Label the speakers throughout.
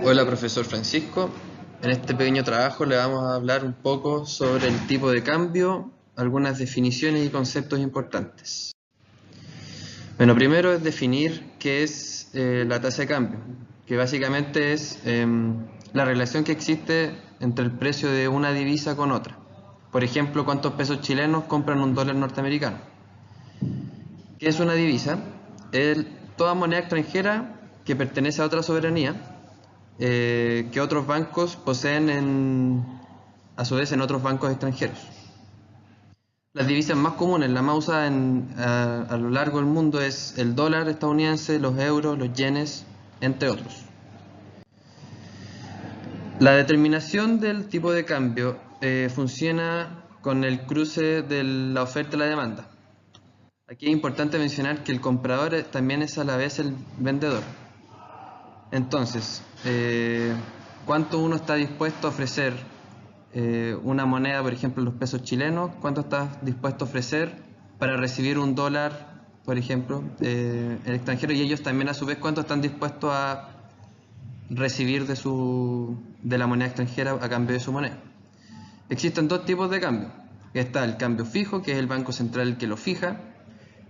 Speaker 1: Hola, profesor Francisco. En este pequeño trabajo le vamos a hablar un poco sobre el tipo de cambio, algunas definiciones y conceptos importantes. Bueno, primero es definir qué es la tasa de cambio, que básicamente es la relación que existe entre el precio de una divisa con otra. Por ejemplo, cuántos pesos chilenos compran un dólar norteamericano. ¿Qué es una divisa? Es toda moneda extranjera que pertenece a otra soberanía que otros bancos poseen a su vez en otros bancos extranjeros. Las divisas más comunes, la más usada a lo largo del mundo es el dólar estadounidense, los euros, los yenes, entre otros. La determinación del tipo de cambio funciona con el cruce de la oferta y la demanda. Aquí es importante mencionar que el comprador también es a la vez el vendedor. Entonces, ¿cuánto uno está dispuesto a ofrecer una moneda, por ejemplo, los pesos chilenos? ¿Cuánto estás dispuesto a ofrecer para recibir un dólar, por ejemplo, en el extranjero? Y ellos también, a su vez, ¿cuánto están dispuestos a recibir de la moneda extranjera a cambio de su moneda? Existen dos tipos de cambio. Está el cambio fijo, que es el Banco Central el que lo fija,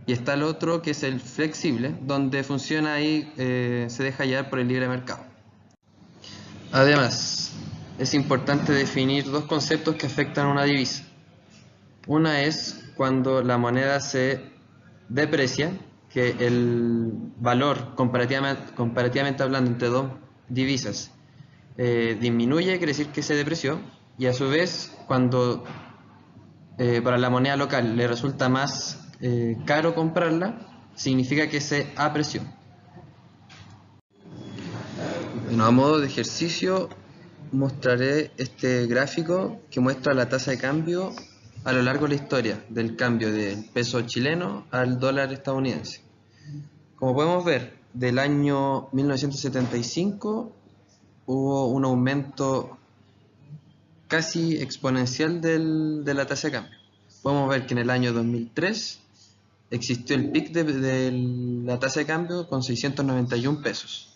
Speaker 1: y está el otro, que es el flexible, donde funciona ahí, se deja llevar por el libre mercado. Además, es importante definir dos conceptos que afectan a una divisa. Una es cuando la moneda se deprecia, que el valor comparativamente hablando entre dos divisas disminuye, quiere decir que se depreció, y a su vez cuando para la moneda local le resulta más caro comprarla, significa que se apreció. Bueno, a modo de ejercicio mostraré este gráfico que muestra la tasa de cambio a lo largo de la historia del cambio del peso chileno al dólar estadounidense. Como podemos ver, del año 1975 hubo un aumento casi exponencial de la tasa de cambio. Podemos ver que en el año 2003 existió el pic de la tasa de cambio con 691 pesos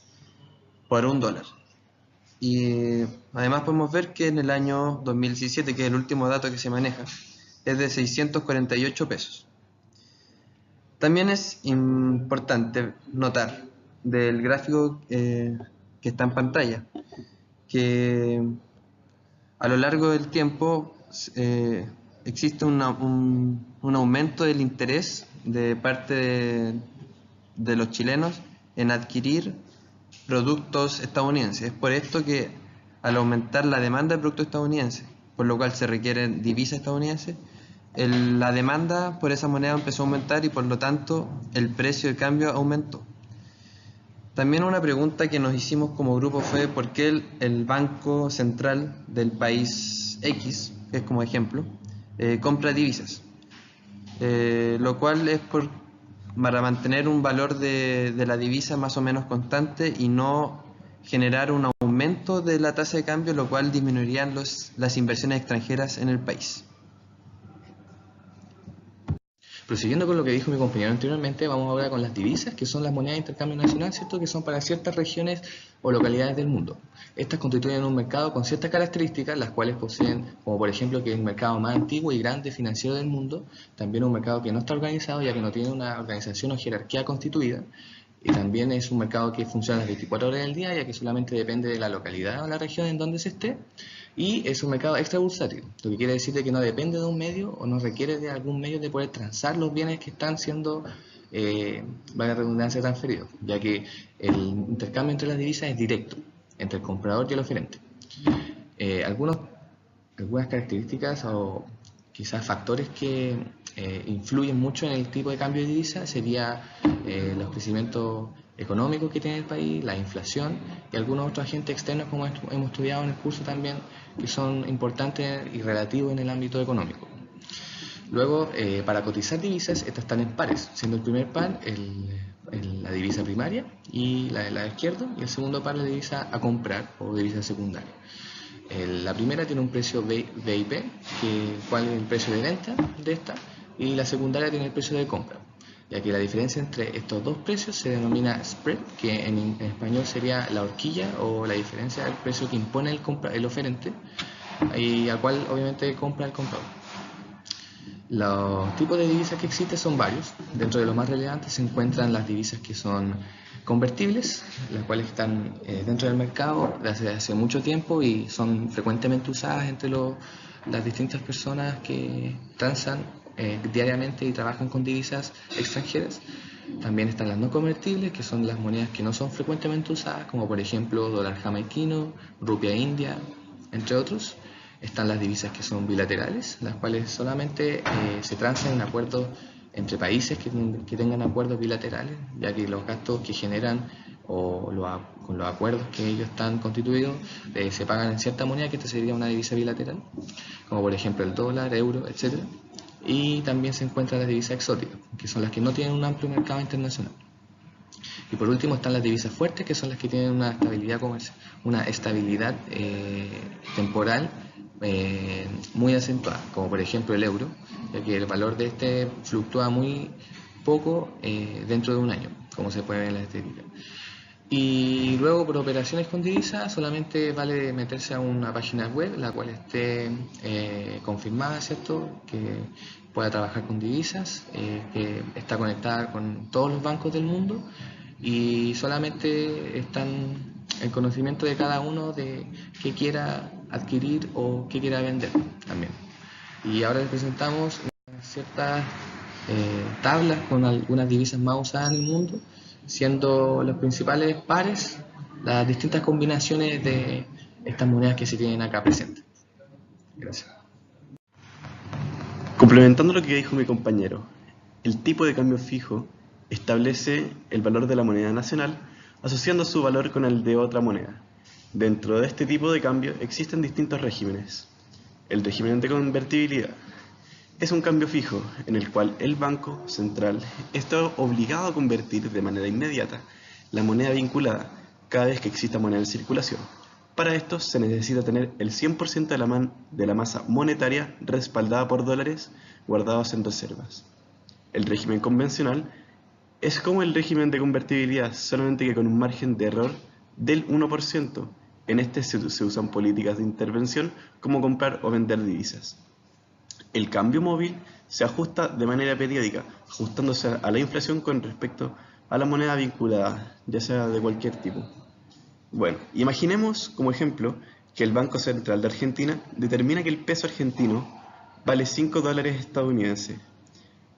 Speaker 1: por un dólar. Y además podemos ver que en el año 2017, que es el último dato que se maneja, es de 648 pesos. También es importante notar del gráfico que está en pantalla que a lo largo del tiempo existe un aumento del interés de parte de los chilenos en adquirir productos estadounidenses. Es por esto que al aumentar la demanda de productos estadounidenses, por lo cual se requieren divisas estadounidenses, la demanda por esa moneda empezó a aumentar y por lo tanto el precio de cambio aumentó. También una pregunta que nos hicimos como grupo fue por qué el Banco Central del país X, que es como ejemplo, compra divisas. Lo cual es para mantener un valor de la divisa más o menos constante y no generar un aumento de la tasa de cambio, lo cual disminuirían las inversiones extranjeras en el país.
Speaker 2: Prosiguiendo con lo que dijo mi compañero anteriormente, vamos ahora con las divisas, que son las monedas de intercambio nacional, ¿cierto? Que son para ciertas regiones o localidades del mundo. Estas constituyen un mercado con ciertas características, las cuales poseen, como por ejemplo que es el mercado más antiguo y grande financiero del mundo, también un mercado que no está organizado, ya que no tiene una organización o jerarquía constituida, y también es un mercado que funciona las 24 horas del día, ya que solamente depende de la localidad o la región en donde se esté. Y es un mercado extra bursátil, lo que quiere decir de que no depende de un medio o no requiere de algún medio de poder transar los bienes que están siendo, valga la redundancia, transferidos, ya que el intercambio entre las divisas es directo, entre el comprador y el oferente. Algunas características o quizás factores que influyen mucho en el tipo de cambio de divisa sería los crecimientos económicos que tiene el país, la inflación y algunos otros agentes externos, como hemos estudiado en el curso también, que son importantes y relativos en el ámbito económico. Luego, para cotizar divisas, estas están en pares, siendo el primer par la divisa primaria y la del lado izquierdo, y el segundo par la divisa a comprar o divisa secundaria. La primera tiene un precio VIP, cuál es el precio de venta de esta, y la secundaria tiene el precio de compra. ya que la diferencia entre estos dos precios se denomina spread, que en español sería la horquilla o la diferencia del precio que impone el oferente y al cual obviamente compra el comprador. Los tipos de divisas que existen son varios. Dentro de los más relevantes se encuentran las divisas que son convertibles, las cuales están dentro del mercado desde hace mucho tiempo y son frecuentemente usadas entre las distintas personas que transan diariamente y trabajan con divisas extranjeras. También están las no convertibles, que son las monedas que no son frecuentemente usadas, como por ejemplo dólar jamaiquino, rupia india, entre otros. Están las divisas que son bilaterales, las cuales solamente se transan en acuerdos entre países que tengan acuerdos bilaterales, ya que los gastos que generan con los acuerdos que ellos están constituidos se pagan en cierta moneda, que esta sería una divisa bilateral, como por ejemplo el dólar, euro, etc. Y también se encuentran las divisas exóticas, que son las que no tienen un amplio mercado internacional. Y por último están las divisas fuertes, que son las que tienen una estabilidad comercial, una estabilidad temporal muy acentuada, como por ejemplo el euro, ya que el valor de este fluctúa muy poco dentro de un año, como se puede ver en la estadística. Y luego por operaciones con divisas solamente vale meterse a una página web la cual esté confirmada, ¿cierto? Que pueda trabajar con divisas, que está conectada con todos los bancos del mundo y solamente están el conocimiento de cada uno de qué quiera adquirir o qué quiera vender también. Y ahora les presentamos ciertas tablas con algunas divisas más usadas en el mundo, siendo los principales pares las distintas combinaciones de estas monedas que se tienen acá presentes. Gracias.
Speaker 3: Complementando lo que dijo mi compañero, el tipo de cambio fijo establece el valor de la moneda nacional asociando su valor con el de otra moneda. Dentro de este tipo de cambio existen distintos regímenes. El régimen de convertibilidad es un cambio fijo en el cual el Banco Central está obligado a convertir de manera inmediata la moneda vinculada cada vez que exista moneda en circulación. Para esto se necesita tener el 100% de la masa monetaria respaldada por dólares guardados en reservas. El régimen convencional es como el régimen de convertibilidad, solamente que con un margen de error del 1%. En este se usan políticas de intervención como comprar o vender divisas. El cambio móvil se ajusta de manera periódica, ajustándose a la inflación con respecto a la moneda vinculada, ya sea de cualquier tipo. Bueno, imaginemos como ejemplo que el Banco Central de Argentina determina que el peso argentino vale 5 dólares estadounidenses.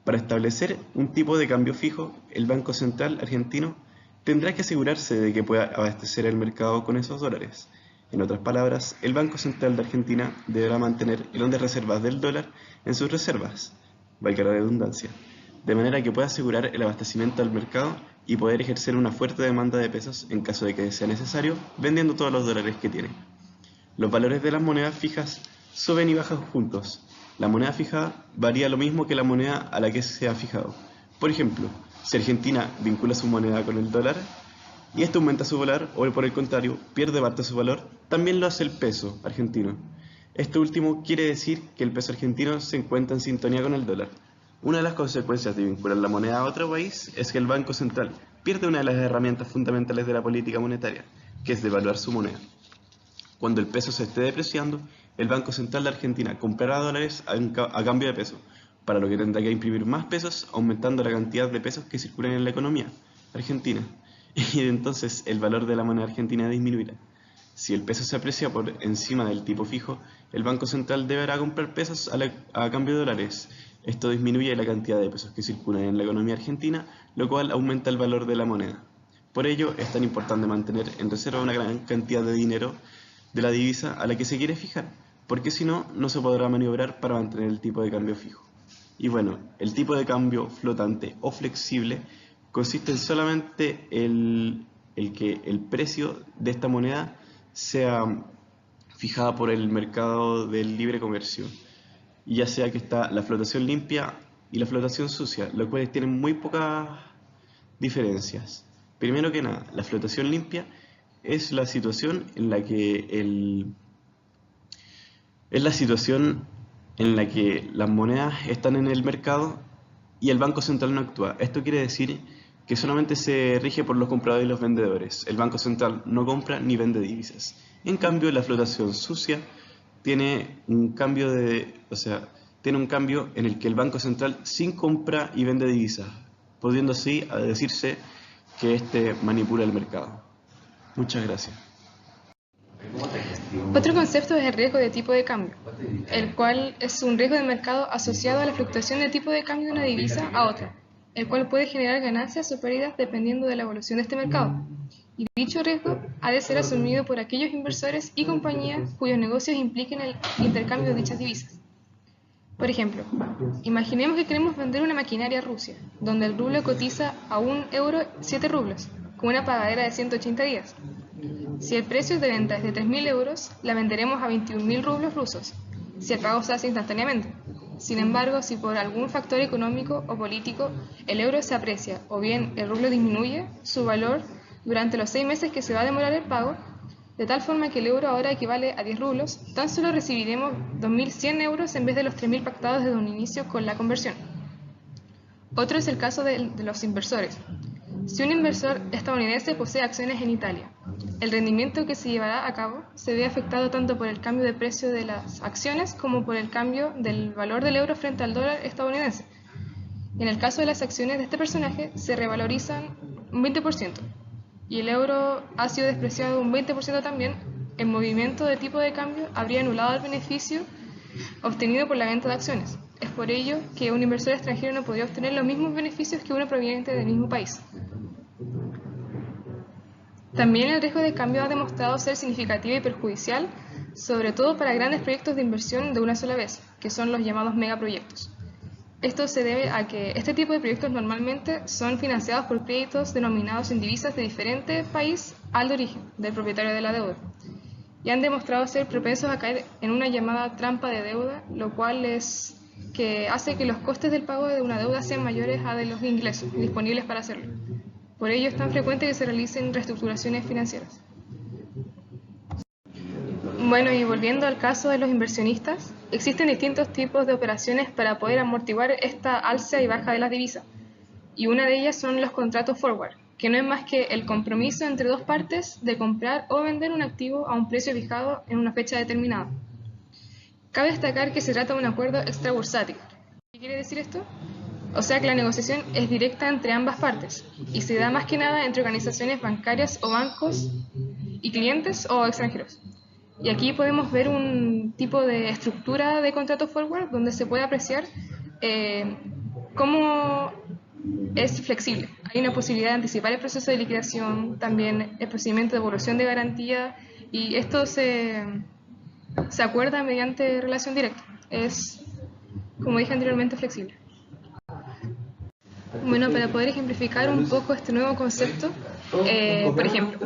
Speaker 3: Para establecer un tipo de cambio fijo, el Banco Central argentino tendrá que asegurarse de que pueda abastecer el mercado con esos dólares. En otras palabras, el Banco Central de Argentina deberá mantener el orden de reservas del dólar en sus reservas, valga la redundancia, de manera que pueda asegurar el abastecimiento del mercado y poder ejercer una fuerte demanda de pesos en caso de que sea necesario, vendiendo todos los dólares que tiene. Los valores de las monedas fijas suben y bajan juntos. La moneda fijada varía lo mismo que la moneda a la que se ha fijado. Por ejemplo, si Argentina vincula su moneda con el dólar y esto aumenta su valor, o por el contrario, pierde parte de su valor, también lo hace el peso argentino. Esto último quiere decir que el peso argentino se encuentra en sintonía con el dólar. Una de las consecuencias de vincular la moneda a otro país es que el Banco Central pierde una de las herramientas fundamentales de la política monetaria, que es devaluar su moneda. Cuando el peso se esté depreciando, el Banco Central de Argentina comprará dólares a cambio de peso, para lo que tendrá que imprimir más pesos, aumentando la cantidad de pesos que circulan en la economía argentina. Y entonces el valor de la moneda argentina disminuirá. Si el peso se aprecia por encima del tipo fijo, el Banco Central deberá comprar pesos a cambio de dólares. Esto disminuye la cantidad de pesos que circulan en la economía argentina, lo cual aumenta el valor de la moneda. Por ello, es tan importante mantener en reserva una gran cantidad de dinero de la divisa a la que se quiere fijar, porque si no, no se podrá maniobrar para mantener el tipo de cambio fijo. Y bueno, el tipo de cambio flotante o flexible consiste en solamente el que el precio de esta moneda sea fijada por el mercado del libre comercio, ya sea que está la flotación limpia y la flotación sucia, los cuales tienen muy pocas diferencias. Primero que nada, la flotación limpia es la situación en la que las monedas están en el mercado y el Banco Central no actúa. Esto quiere decir que solamente se rige por los compradores y los vendedores. El Banco Central no compra ni vende divisas. En cambio, la flotación sucia tiene un cambio tiene un cambio en el que el Banco Central sí compra y vende divisas, pudiendo así decirse que éste manipula el mercado. Muchas gracias.
Speaker 4: Otro concepto es el riesgo de tipo de cambio, el cual es un riesgo de mercado asociado a la fluctuación de tipo de cambio de una divisa a otra, el cual puede generar ganancias o pérdidas dependiendo de la evolución de este mercado. Y dicho riesgo ha de ser asumido por aquellos inversores y compañías cuyos negocios impliquen el intercambio de dichas divisas. Por ejemplo, imaginemos que queremos vender una maquinaria a Rusia, donde el rublo cotiza a 1 euro 7 rublos, con una pagadera de 180 días. Si el precio de venta es de 3.000 euros, la venderemos a 21.000 rublos rusos, si el pago se hace instantáneamente. Sin embargo, si por algún factor económico o político el euro se aprecia o bien el rublo disminuye su valor durante los 6 meses que se va a demorar el pago, de tal forma que el euro ahora equivale a 10 rublos, tan solo recibiremos 2.100 euros en vez de los 3.000 pactados desde un inicio con la conversión. Otro es el caso de los inversores. Si un inversor estadounidense posee acciones en Italia, el rendimiento que se llevará a cabo se ve afectado tanto por el cambio de precio de las acciones como por el cambio del valor del euro frente al dólar estadounidense. En el caso de las acciones de este personaje, se revalorizan un 20%, y el euro ha sido despreciado un 20% también. El movimiento de tipo de cambio habría anulado el beneficio obtenido por la venta de acciones. Es por ello que un inversor extranjero no podría obtener los mismos beneficios que uno proveniente del mismo país. También el riesgo de cambio ha demostrado ser significativo y perjudicial, sobre todo para grandes proyectos de inversión de una sola vez, que son los llamados megaproyectos. Esto se debe a que este tipo de proyectos normalmente son financiados por créditos denominados en divisas de diferente país al de origen del propietario de la deuda, y han demostrado ser propensos a caer en una llamada trampa de deuda, lo cual hace que los costes del pago de una deuda sean mayores a de los ingresos disponibles para hacerlo. Por ello es tan frecuente que se realicen reestructuraciones financieras. Bueno, y volviendo al caso de los inversionistas, existen distintos tipos de operaciones para poder amortiguar esta alza y baja de las divisas, y una de ellas son los contratos forward, que no es más que el compromiso entre dos partes de comprar o vender un activo a un precio fijado en una fecha determinada. Cabe destacar que se trata de un acuerdo extrabursátil. ¿Qué quiere decir esto? O sea que la negociación es directa entre ambas partes y se da más que nada entre organizaciones bancarias o bancos y clientes o extranjeros. Y aquí podemos ver un tipo de estructura de contrato forward donde se puede apreciar cómo es flexible. Hay una posibilidad de anticipar el proceso de liquidación, también el procedimiento de evaluación de garantía, y esto se acuerda mediante relación directa. Es, como dije anteriormente, flexible. Bueno, para poder ejemplificar un poco este nuevo concepto, por ejemplo,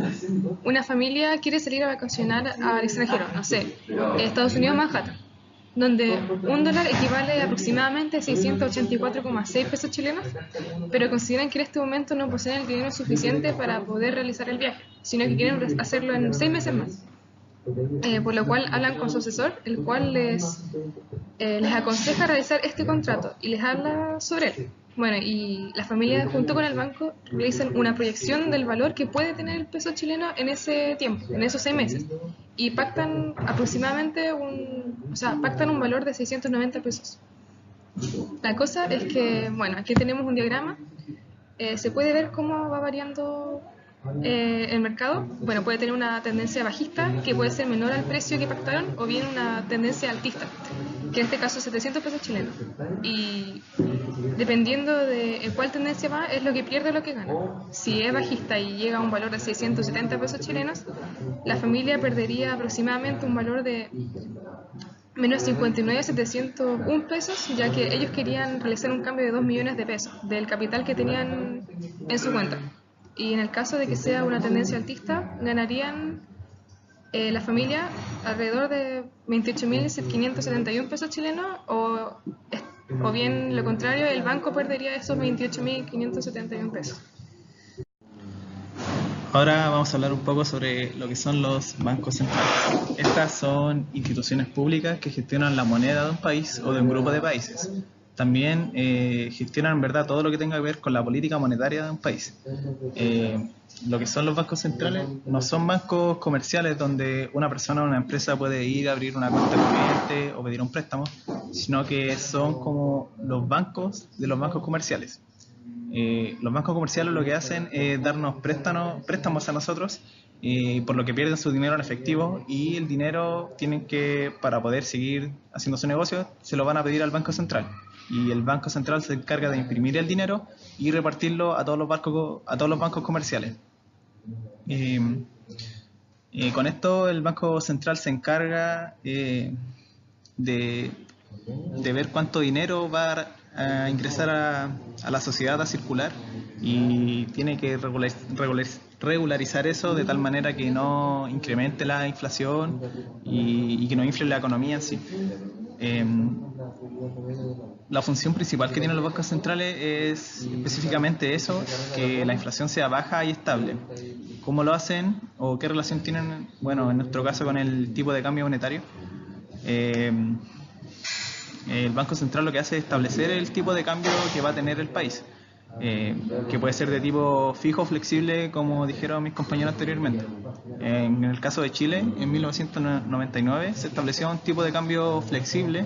Speaker 4: una familia quiere salir a vacacionar al extranjero, no sé, Estados Unidos, Manhattan, donde un dólar equivale aproximadamente a 684,6 pesos chilenos, pero consideran que en este momento no poseen el dinero suficiente para poder realizar el viaje, sino que quieren hacerlo en 6 meses más. Por lo cual hablan con su asesor, el cual les aconseja realizar este contrato y les habla sobre él. Bueno, y la familia junto con el banco realizan una proyección del valor que puede tener el peso chileno en ese tiempo, en esos 6 meses, y pactan aproximadamente pactan un valor de 690 pesos. La cosa es que, bueno, aquí tenemos un diagrama, se puede ver cómo va variando el mercado. Bueno, puede tener una tendencia bajista, que puede ser menor al precio que pactaron, o bien una tendencia altista, que en este caso es 700 pesos chilenos. Y dependiendo de en cuál tendencia va, es lo que pierde o lo que gana. Si es bajista y llega a un valor de 670 pesos chilenos, la familia perdería aproximadamente un valor de menos 59.701 pesos, ya que ellos querían realizar un cambio de 2 millones de pesos del capital que tenían en su cuenta. Y en el caso de que sea una tendencia altista, ganarían la familia alrededor de 28.571 pesos chilenos, o bien lo contrario, el banco perdería esos 28.571 pesos.
Speaker 5: Ahora vamos a hablar un poco sobre lo que son los bancos centrales. Estas son instituciones públicas que gestionan la moneda de un país o de un grupo de países. también gestionan en verdad todo lo que tenga que ver con la política monetaria de un país. Lo que son los bancos centrales no son bancos comerciales donde una persona o una empresa puede ir a abrir una cuenta corriente o pedir un préstamo, sino que son como los bancos de los bancos comerciales. Los bancos comerciales lo que hacen es darnos préstamos a nosotros, por lo que pierden su dinero en efectivo, y el dinero tienen que, para poder seguir haciendo su negocio, se lo van a pedir al Banco Central. Y el Banco Central se encarga de imprimir el dinero y repartirlo a todos los bancos comerciales. Con esto el Banco Central se encarga de ver cuánto dinero va a ingresar a la sociedad a circular, y tiene que regularizar eso de tal manera que no incremente la inflación y que no infle la economía en sí. La función principal que tienen los bancos centrales es específicamente eso, que la inflación sea baja y estable. ¿Cómo lo hacen o qué relación tienen? Bueno, en nuestro caso con el tipo de cambio monetario. El Banco Central lo que hace es establecer el tipo de cambio que va a tener el país, que puede ser de tipo fijo o flexible, como dijeron mis compañeros anteriormente. En el caso de Chile, en 1999 se estableció un tipo de cambio flexible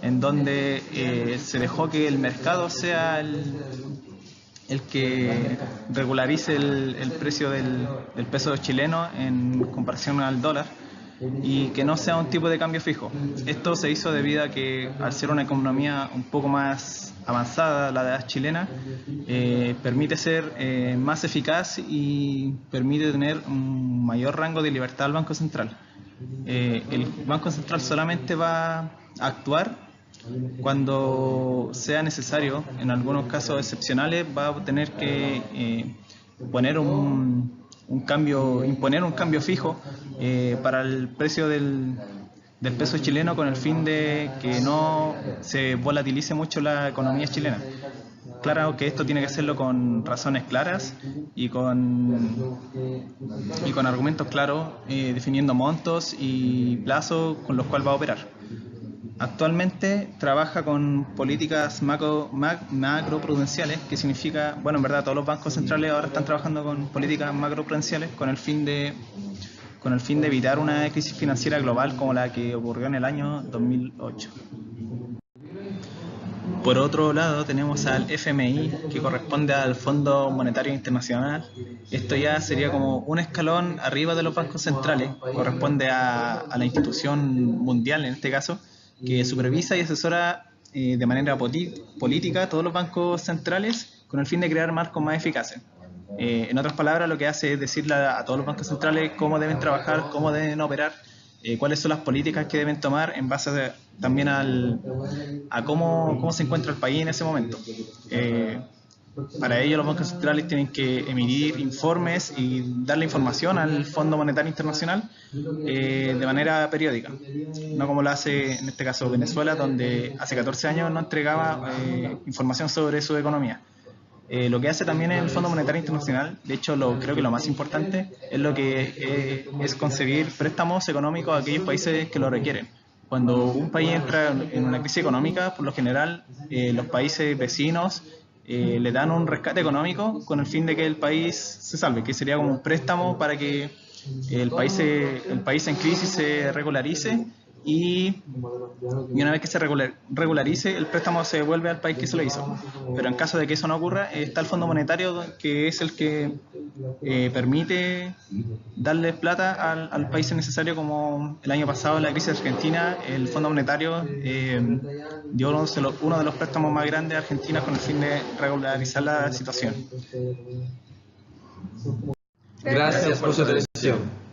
Speaker 5: en donde se dejó que el mercado sea el que regularice el precio del peso chileno en comparación al dólar, y que no sea un tipo de cambio fijo. Esto se hizo debido a que, al ser una economía un poco más avanzada, la de la chilena, permite ser más eficaz y permite tener un mayor rango de libertad al Banco Central. El Banco Central solamente va a actuar cuando sea necesario. En algunos casos excepcionales va a tener que imponer un cambio fijo para el precio del peso chileno, con el fin de que no se volatilice mucho la economía chilena. Claro que esto tiene que hacerlo con razones claras y con argumentos claros, definiendo montos y plazos con los cuales va a operar. Actualmente trabaja con políticas macroprudenciales, que significa, bueno, en verdad todos los bancos centrales ahora están trabajando con políticas macroprudenciales con el fin de evitar una crisis financiera global como la que ocurrió en el año 2008. Por otro lado, tenemos al FMI, que corresponde al Fondo Monetario Internacional. Esto ya sería como un escalón arriba de los bancos centrales, corresponde a la institución mundial en este caso, que supervisa y asesora de manera política todos los bancos centrales con el fin de crear marcos más eficaces. En otras palabras, lo que hace es decirle a todos los bancos centrales cómo deben trabajar, cómo deben operar, cuáles son las políticas que deben tomar en base también a cómo se encuentra el país en ese momento. Para ello, los bancos centrales tienen que emitir informes y darle información al Fondo Monetario Internacional de manera periódica, no como lo hace en este caso Venezuela, donde hace 14 años no entregaba información sobre su economía. Lo que hace también el Fondo Monetario Internacional, de hecho creo que lo más importante, es lo que es concebir préstamos económicos a aquellos países que lo requieren. Cuando un país entra en una crisis económica, por lo general los países vecinos le dan un rescate económico con el fin de que el país se salve, que sería como un préstamo para que el país en crisis se regularice, y una vez que se regularice, el préstamo se devuelve al país que se lo hizo. Pero en caso de que eso no ocurra, está el Fondo Monetario, que es el que permite darle plata al país necesario, como el año pasado en la crisis argentina. El Fondo Monetario dio uno de los préstamos más grandes a Argentina con el fin de regularizar la situación.
Speaker 1: Gracias por su atención.